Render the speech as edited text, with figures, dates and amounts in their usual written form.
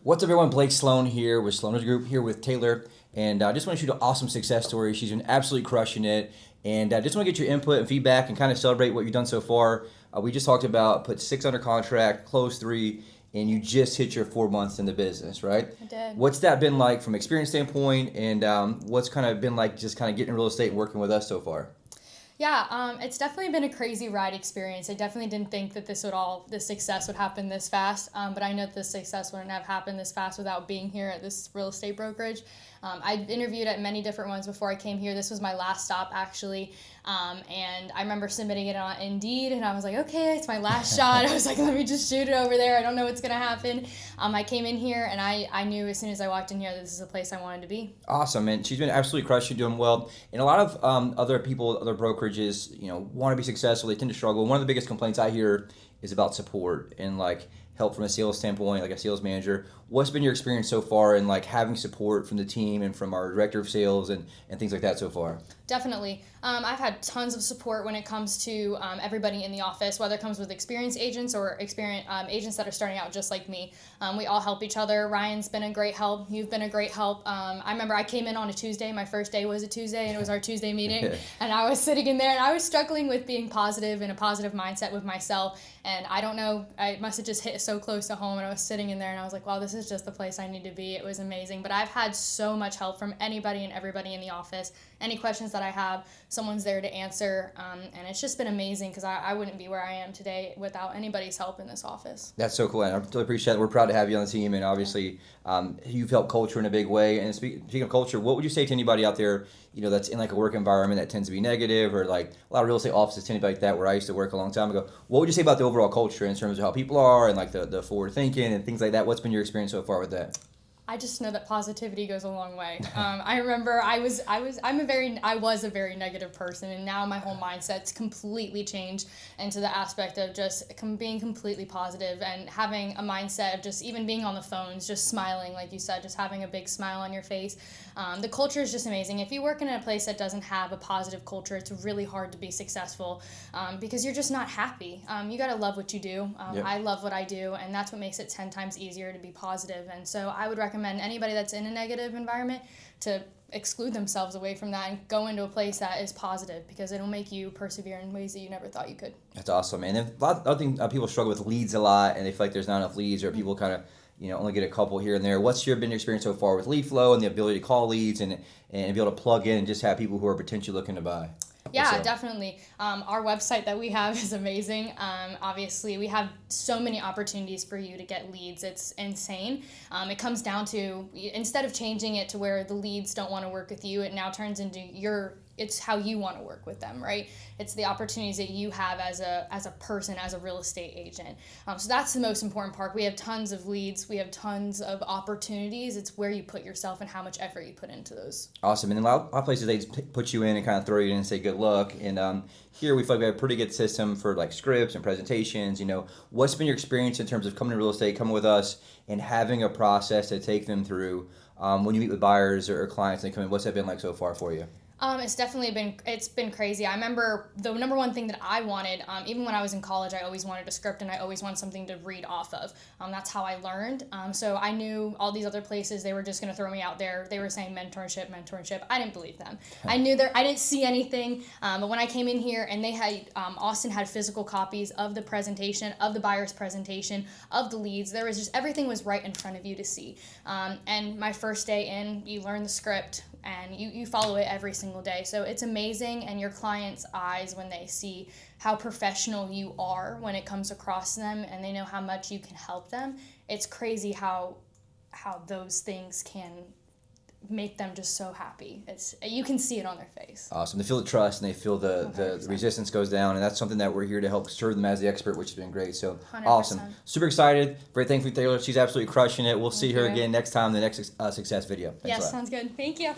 What's up, everyone? Blake Sloan here with Sloan's Group, here with Taylor. And I just want to shoot an awesome success story. She's been absolutely crushing it. And I just want to get your input and feedback and kind of celebrate what you've done so far. We just talked about put 6 under contract, close 3, and you just hit your 4 months in the business, right? I did. What's that been like from experience standpoint, and what's kind of been like just kind of getting in real estate and working with us so far? Yeah, it's definitely been a crazy ride experience. I definitely didn't think that this success would happen this fast, but I know that this success wouldn't have happened this fast without being here at this real estate brokerage. I've interviewed at many different ones before I came here. This was my last stop, actually, and I remember submitting it on Indeed, and I was like, okay, it's my last shot. I was like, let me just shoot it over there. I don't know what's going to happen. I came in here, and I knew as soon as I walked in here that this is a place I wanted to be. Awesome, and she's been absolutely crushing, doing well. And a lot of other people, other brokerages, want to be successful. They tend to struggle. One of the biggest complaints I hear is about support and like help from a sales standpoint, like a sales manager. What's been your experience so far in like having support from the team and from our director of sales and things like that so far? Definitely. I've had tons of support when it comes to everybody in the office, whether it comes with experienced agents or agents that are starting out just like me. We all help each other. Ryan's been a great help. You've been a great help. I remember I came in on a Tuesday. My first day was a Tuesday, and it was our Tuesday meeting. And I was sitting in there, and I was struggling with being positive and a positive mindset with myself. And I don't know, I must have just hit so close to home, and I was sitting in there, and I was like, wow, this is just the place I need to be. It was amazing. But I've had so much help from anybody and everybody in the office. Any questions that I have, someone's there to answer, and it's just been amazing because I wouldn't be where I am today without anybody's help in this office. That's so cool, and I really appreciate it. We're proud to have you on the team, and obviously you've helped culture in a big way. And speaking of culture, what would you say to anybody out there, that's in like a work environment that tends to be negative, or like a lot of real estate offices tend to be like that, where I used to work a long time ago? What would you say about the overall culture in terms of how people are and like the forward thinking and things like that? What's been your experience so far with that? I just know that positivity goes a long way. I remember I was a very negative person, and now my whole mindset's completely changed into the aspect of just being completely positive and having a mindset of just even being on the phones, just smiling, like you said, just having a big smile on your face. The culture is just amazing. If you work in a place that doesn't have a positive culture, it's really hard to be successful because you're just not happy. You got to love what you do. Yep. I love what I do, and that's what makes it 10 times easier to be positive. And so I would recommend anybody that's in a negative environment to exclude themselves away from that and go into a place that is positive, because it'll make you persevere in ways that you never thought you could. That's awesome, man. And I think people struggle with leads a lot, and they feel like there's not enough leads, or people kind of only get a couple here and there. What's been your experience so far with lead flow and the ability to call leads and be able to plug in and just have people who are potentially looking to buy? Yeah, definitely. Our website that we have is amazing. Obviously, we have so many opportunities for you to get leads. It's insane. It comes down to, instead of changing it to where the leads don't want to work with you, it now turns into it's how you want to work with them, right? It's the opportunities that you have as a person, as a real estate agent. So that's the most important part. We have tons of leads. We have tons of opportunities. It's where you put yourself and how much effort you put into those. Awesome. And in a lot of places, they just put you in and kind of throw you in and say good luck. And here we feel like we have a pretty good system for like scripts and presentations. What's been your experience in terms of coming to real estate, coming with us, and having a process to take them through when you meet with buyers or clients and they come in? What's that been like so far for you? It's definitely been crazy. I remember the number one thing that I wanted, even when I was in college, I always wanted a script and I always wanted something to read off of. That's how I learned. So I knew all these other places, they were just going to throw me out there. They were saying mentorship. I didn't believe them. I didn't see anything. But when I came in here and they had, Austin had physical copies of the presentation, of the buyer's presentation, of the leads, there was just, everything was right in front of you to see. And my first day in, you learn the script and you follow it every single day. So it's amazing, and your clients' eyes, when they see how professional you are when it comes across them and they know how much you can help them, it's crazy how those things can make them just so happy. You can see it on their face. Awesome. They feel the trust and they feel the resistance goes down, and that's something that we're here to help serve them as the expert, which has been great. So 100%. Awesome. Super excited. Very thankful for Taylor. She's absolutely crushing it. We'll see her again next time in the next success video. Thanks a lot. Sounds good. Thank you.